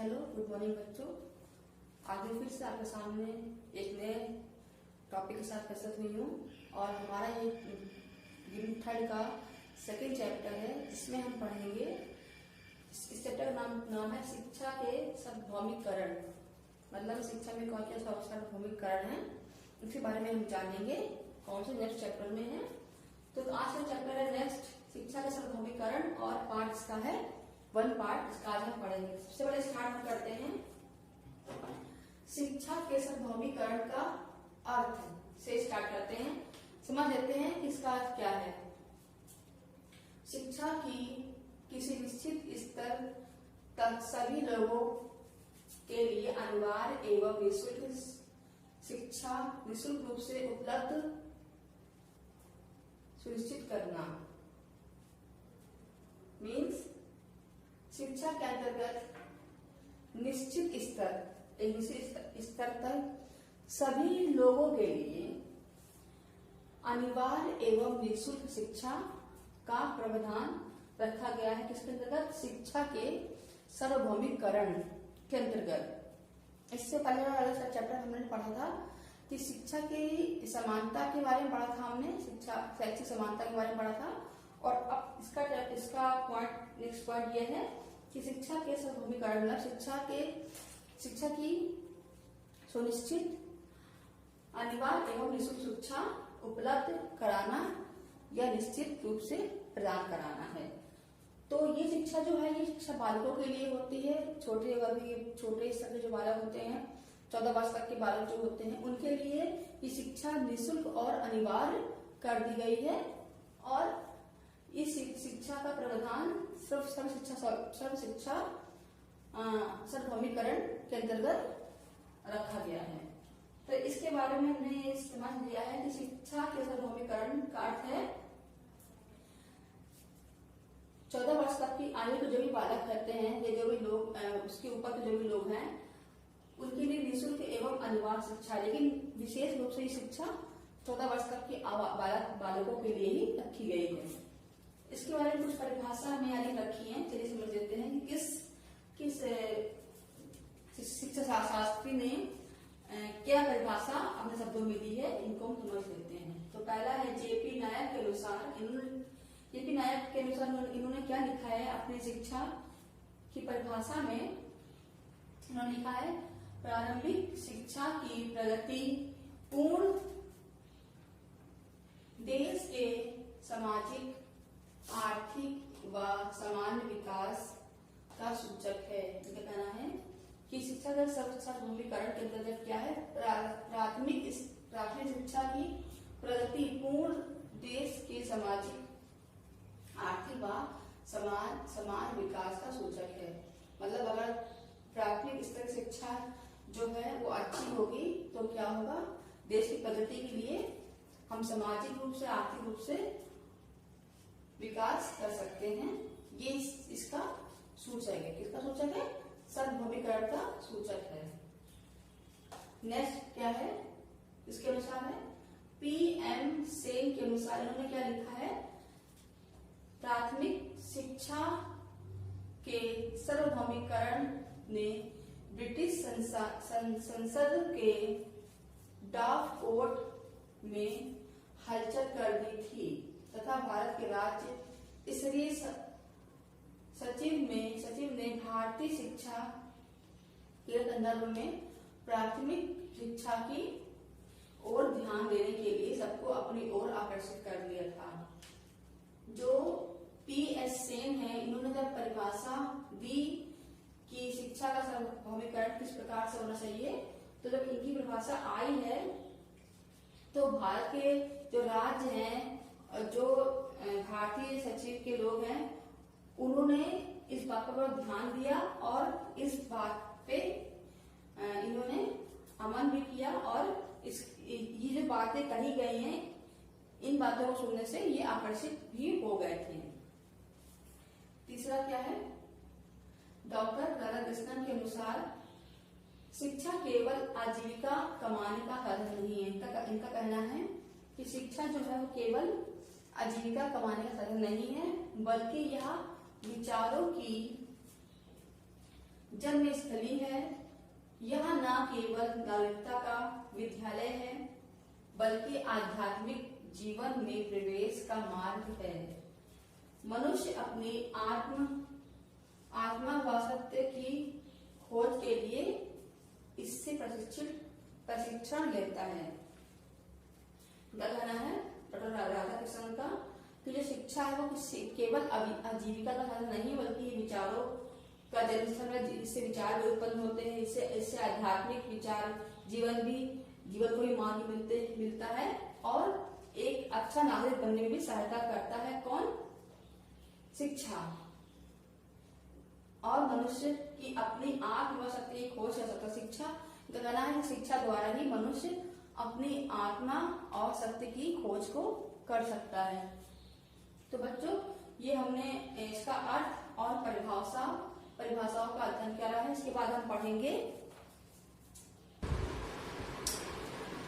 Hello, good morning बच्चों। आज मैं फिर से आपके सामने एक नए टॉपिक के साथ प्रस्तुत हुई हूँ और हमारा ये यूनिट 3 का सेकेंड चैप्टर है, जिसमें हम पढ़ेंगे। इस चैप्टर का नाम है शिक्षा के सार्वभौमिकरण। मतलब शिक्षा में कौन क्या सार्वभौमिकरण है, उसके बारे में हम जानेंगे। कौन से नेक्स्ट चैप्टर में है, तो आज का चैप्टर है नेक्स्ट शिक्षा का सार्वभौमिकरण और पार्ट इसका है वन पार्ट, इसका आज हम पढ़ेंगे। सबसे पहले स्टार्ट करते हैं शिक्षा के सार्वभौमिकरण का अर्थ से स्टार्ट करते हैं। समझ लेते हैं कि इसका अर्थ क्या है। शिक्षा की किसी निश्चित स्तर तक सभी लोगों के लिए अनिवार्य एवं निःशुल्क शिक्षा निःशुल्क रूप से उपलब्ध सुनिश्चित करना। मीन्स शिक्षा के अंतर्गत निश्चित स्तर, एक निश्चित स्तर तक सभी लोगों के लिए अनिवार्य एवं निःशुल्क शिक्षा का प्रावधान रखा गया है। किसके अंतर्गत? शिक्षा के सार्वभौमिकरण के अंतर्गत। इससे पहले वाला चैप्टर हमने पढ़ा था कि शिक्षा की समानता के बारे में पढ़ा था हमने, शिक्षा शैक्षिक समानता के बारे में पढ़ा था। और अब इसका पॉइंट नेक्स्ट पॉइंट ये है कि शिक्षा के सार्वभौमिकरण मतलब शिक्षा की सुनिश्चित अनिवार्य एवं निःशुल्क शिक्षा उपलब्ध कराना या निश्चित रूप से प्रदान कराना है। तो ये शिक्षा जो है, ये शिक्षा बालकों के लिए होती है। छोटे स्तर के जो बालक होते हैं, 14 वर्ष तक के बालक जो होते हैं, उनके लिए ये शिक्षा निःशुल्क और अनिवार्य कर दी गई है। और इस शिक्षा का प्रावधान सर्व शिक्षा सार्वभौमिकरण के अंतर्गत रखा गया है। तो इसके बारे में हमने समझ लिया है कि शिक्षा के सार्वभौमिकरण का अर्थ है 14 वर्ष तक की आयु के जो भी बालक रहते हैं, ये जो भी लोग उसके ऊपर के जो भी लोग हैं, उनके लिए निःशुल्क एवं अनिवार्य शिक्षा, लेकिन विशेष रूप से ये शिक्षा 14 वर्ष तक के बालकों के लिए ही रखी गई है। इसके बारे में कुछ परिभाषा हमें आगे रखी है, चलिए समझ लेते हैं कि किस शिक्षा शास्त्री ने क्या परिभाषा अपने शब्दों में दी है, इनको हम समझ लेते हैं। तो पहला है जेपी नायक के अनुसार। जेपी नायक के अनुसार इन्होंने क्या लिखा है अपनी शिक्षा की परिभाषा में? इन्होंने लिखा है प्रारंभिक शिक्षा की प्रगति पूर्ण देश के सामाजिक, आर्थिक व सामान्य विकास का सूचक है। क्या कहना है कि शिक्षा का सार्वभौमिकरण के अंतर्गत क्या है? प्राथमिक शिक्षा की प्रगति पूर्ण देश के सामाजिक, आर्थिक व समान विकास का सूचक है। मतलब अगर प्राथमिक स्तर की शिक्षा जो है वो अच्छी होगी तो क्या होगा? देश की प्रगति के लिए हम सामाजिक रूप से, आर्थिक रूप से विकास कर सकते हैं। ये इसका सूचक है। किसका सूचक है? सार्वभौमिकरण का सूचक है। नेक्स्ट क्या है? इसके अनुसार है PM सेन के अनुसार इन्होंने क्या लिखा है? प्राथमिक शिक्षा के सार्वभौमिकरण ने ब्रिटिश संसद के ड्राफ्ट कोर्ट में हलचल कर दी थी तथा भारत के राज्य स्तरीय सचिव ने भारतीय शिक्षा के संदर्भ में प्राथमिक शिक्षा की ओर ध्यान देने के लिए सबको अपनी ओर आकर्षित कर लिया था। जो PS सेन है, इन्होंने जब परिभाषा दी कि शिक्षा का सार्वभौमिकरण किस प्रकार से होना चाहिए, तो जब इनकी परिभाषा आई है तो भारत के जो राज्य हैं, जो भारतीय सचिव के लोग हैं, उन्होंने इस बात पर ध्यान दिया और इस बात पे इन्होंने अमल भी किया। और ये जो बातें कही गई हैं, इन बातों को सुनने से ये आकर्षित भी हो गए थे। तीसरा क्या है? डॉक्टर राधाकृष्णन के अनुसार शिक्षा केवल आजीविका कमाने का साधन नहीं है। इनका कहना है कि शिक्षा जो है वो केवल आजीविका कमाने का साधन नहीं है, बल्कि यह विचारों की जन्म स्थली है। यह न केवल नागरिकता का विद्यालय है बल्कि आध्यात्मिक जीवन में प्रवेश का मार्ग है। मनुष्य अपनी आत्मा व सत्य की खोज के लिए इससे प्रशिक्षण लेता है। क्या कहना है डॉक्टर राधा कृष्णन का कि जो शिक्षा है वो केवल आजीविका का साधन नहीं बल्कि विचारों का जन्मस्थल है। इससे विचार भी उत्पन्न होते हैं, इससे आध्यात्मिक विचार जीवन को भी मार्ग मिलता है और एक अच्छा नागरिक बनने में भी सहायता करता है। कौन? शिक्षा। और मनुष्य की अपनी आत्म व शक्ति की खोज कर सकता। शिक्षा का कहना है कि शिक्षा द्वारा ही मनुष्य अपनी आत्मा और सत्य की खोज को कर सकता है। तो बच्चों ये हमने इसका अर्थ और परिभाषाओं का अध्ययन किया है। इसके बाद हम पढ़ेंगे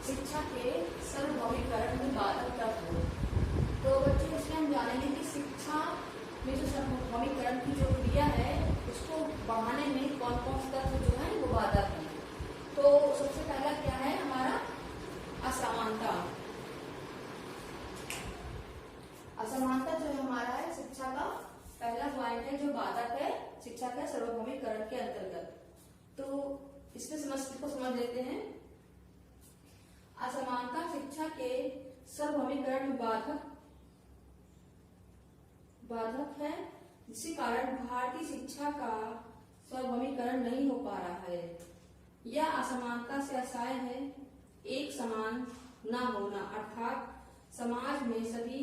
शिक्षा के सार्वभौमिकरण में बाधक तत्व। तो बच्चों इसमें हम जानेंगे कि शिक्षा में जो सार्वभौमिकरण की जो क्रिया है उसको बढ़ाने में कौन कौन से तत्व जो है वो बाधक है। तो सबसे पहला क्या है हमारा असमानता। असमानता जो है हमारा है शिक्षा का पहला पॉइंट है जो बाधक है शिक्षा के सार्वभौमिकरण के अंतर्गत। तो इसमें समझ लेते हैं। असमानता शिक्षा के सार्वभौमिकरण में बाधक है, जिसके कारण भारतीय शिक्षा का सार्वभौमिकरण नहीं हो पा रहा है। यह असमानता से आशय है एक समान न होना, अर्थात समाज में सभी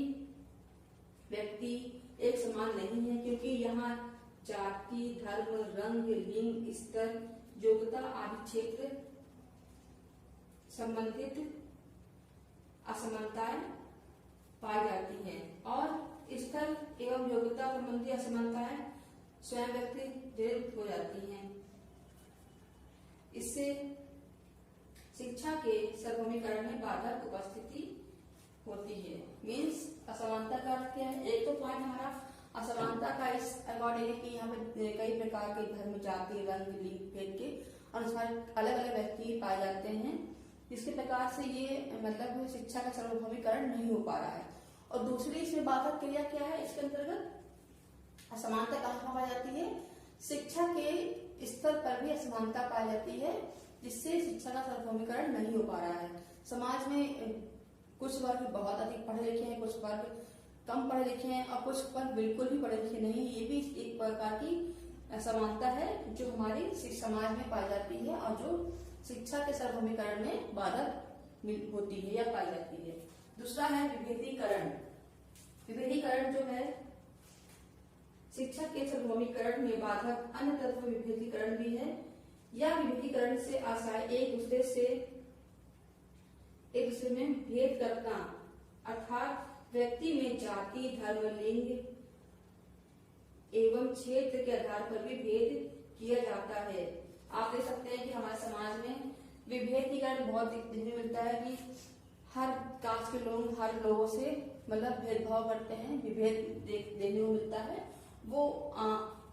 व्यक्ति एक समान नहीं है, क्योंकि यहाँ जाति, धर्म, रंग, लिंग, स्तर, योग्यता आदि क्षेत्र संबंधित असमानताएं पाई जाती हैं और स्तर एवं योग्यता संबंधी असमानताएं स्वयं व्यक्तिगत हो जाती हैं। इससे शिक्षा के सार्वभौमिकरण में बाधक उपस्थिति होती है। मीन्स असमानता का अर्थ क्या है? एक तो पॉइंट हमारा असमानता का इस अकॉर्डिंग है कि यहाँ पे कई प्रकार के धर्म, जाति, रंग, लिंग, भेद के अनुसार अलग अलग व्यक्ति पाए जाते हैं, जिसके प्रकार से ये मतलब शिक्षा का सार्वभौमिकरण नहीं हो पा रहा है। और दूसरी इसमें बाधक क्रिया क्या है? इसके अंतर्गत असमानता कहाँ पाई जाती है? शिक्षा के स्तर पर भी असमानता पाई जाती है, जिससे शिक्षा का सार्वभौमिकरण नहीं हो पा रहा है। समाज में कुछ वर्ग बहुत अधिक पढ़े लिखे हैं, कुछ वर्ग कम पढ़े लिखे हैं और कुछ वर्ग बिल्कुल भी पढ़े लिखे नहीं। ये भी एक प्रकार की असमानता है जो हमारी समाज में पाई जाती है और जो शिक्षा के सार्वभौमिकरण में बाधक होती है या पाई जाती है। दूसरा है विभेदीकरण। विभेदीकरण जो है शिक्षा के सार्वभौमिकरण में बाधक अन्य तत्व विभेदीकरण भी है। यह विभेदीकरण से आशय एक दूसरे में भेद करना, अर्थात व्यक्ति में जाति, धर्म, लिंग एवं क्षेत्र के आधार पर भी भेद किया जाता है। आप देख सकते हैं कि हमारे समाज में विभेदीकरण बहुत देखने मिलता है कि हर कास्ट के लोग हर लोगों से मतलब भेदभाव करते हैं, विभेद देखने को मिलता है। वो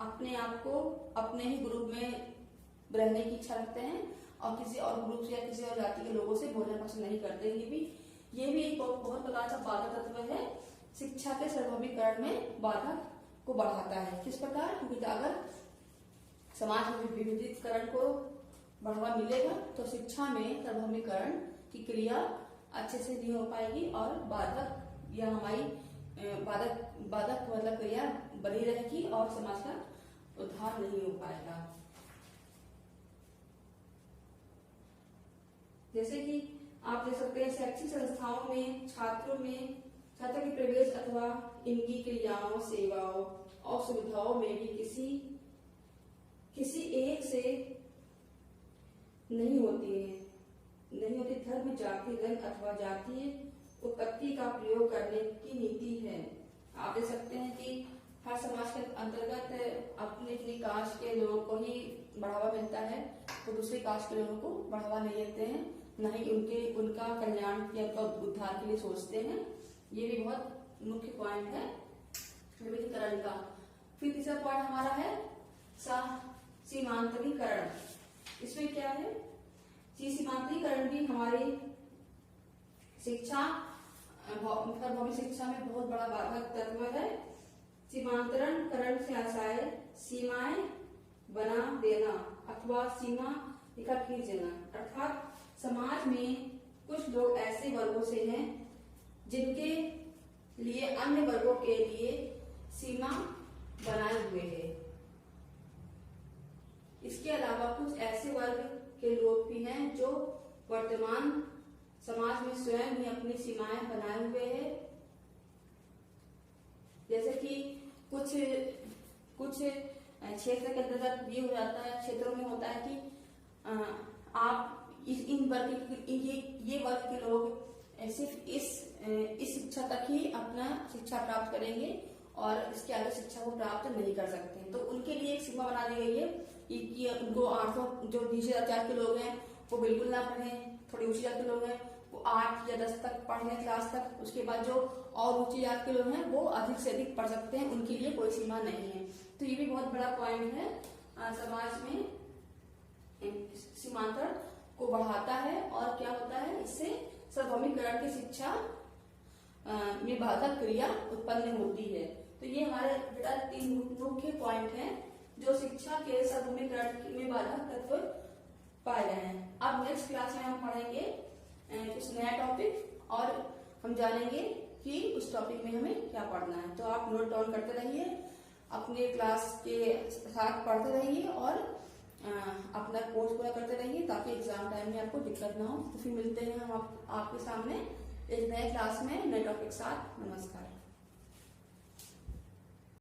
अपने आप को अपने ही ग्रुप में रहने की इच्छा रखते हैं और किसी और ग्रुप से या किसी और जाति के लोगों से बोलना पसंद नहीं करते। ये भी एक बहुत प्रकार का बाधक तत्व है, शिक्षा के सार्वभौमिकरण में बाधक को बढ़ाता है। किस प्रकार? क्योंकि अगर समाज में विविधीकरण को बढ़ावा मिलेगा तो शिक्षा में सार्वभौमिकरण की क्रिया अच्छे से नहीं हो पाएगी और बाधक या हमारी बाधक मतलब क्रिया बनी रहेगी और समाज का उद्धार नहीं हो पाएगा। जैसे कि आप देख सकते हैं शैक्षिक संस्थाओं में छात्रों की प्रवेश अथवा इनकी क्रियाओं, सेवाओं और सुविधाओं में भी किसी एक से नहीं होती। धर्म, जाति, रंग अथवा जातीय उत्पत्ति का प्रयोग करने की नीति है। आप देख सकते हैं कि हर समाज के अंतर्गत अपनी कास्ट के लोगों को ही बढ़ावा मिलता है, तो दूसरी कास्ट के लोगों को बढ़ावा नहीं देते हैं, न ही उनका कल्याण या उनका उद्धार के लिए सोचते हैं। ये भी बहुत मुख्य पॉइंट है विविधीकरण का। फिर तीसरा पॉइंट हमारा है सीमांतरीकरण। इसमें क्या है जी, सीमांतरीकरण भी हमारे शिक्षा भौतिक शिक्षा में बहुत बड़ा बाधक तत्व है। सीमांतरीकरण से आशय सीमाएं बना देना अथवा सीमा रेखा खींच देना, अर्थात समाज में कुछ लोग ऐसे वर्गों से हैं जिनके लिए अन्य वर्गों के लिए सीमा बनाए हुए है। इसके अलावा कुछ ऐसे वर्ग के लोग भी हैं जो वर्तमान समाज में स्वयं ही अपनी सीमाएं बनाए हुए हैं। जैसे कि कुछ क्षेत्र के अंतर्गत ये हो जाता है, क्षेत्रों में होता है कि आप इन वर्ग ये वर्ग के लोग सिर्फ इस शिक्षा तक ही अपना शिक्षा प्राप्त करेंगे और इसके आगे शिक्षा को प्राप्त नहीं कर सकते। तो उनके लिए एक सीमा बना दी गई है कि उनको 800 जो नीचे जाति के लोग हैं वो बिल्कुल ना पढ़ें, थोड़ी ऊंची जाति के लोग हैं वो 8 या 10 तक पढ़ें क्लास तक, उसके बाद जो और ऊंची जाति के लोग हैं वो अधिक से अधिक पढ़ सकते हैं, उनके लिए कोई सीमा नहीं है। तो ये भी बहुत बड़ा पॉइंट है, समाज में सीमांतरण को बढ़ाता है और क्या होता है इससे सार्वभौमिकरण की शिक्षा में बाधक क्रिया उत्पन्न होती है। तो ये हमारे बेटा 3 मुख्य पॉइंट हैं जो शिक्षा के सार्वभौमिकरण में बाधक तत्व पाए गए हैं। अब नेक्स्ट क्लास में हम पढ़ेंगे कुछ नया टॉपिक और हम जानेंगे कि उस टॉपिक में हमें क्या पढ़ना है। तो आप नोट डाउन करते रहिए, अपने क्लास के साथ पढ़ते रहिए और अपना कोर्स पूरा करते रहिए ताकि एग्जाम टाइम में आपको दिक्कत ना हो। तो फिर मिलते हैं हम आपके सामने एक नए क्लास में नए टॉपिक के साथ। नमस्कार।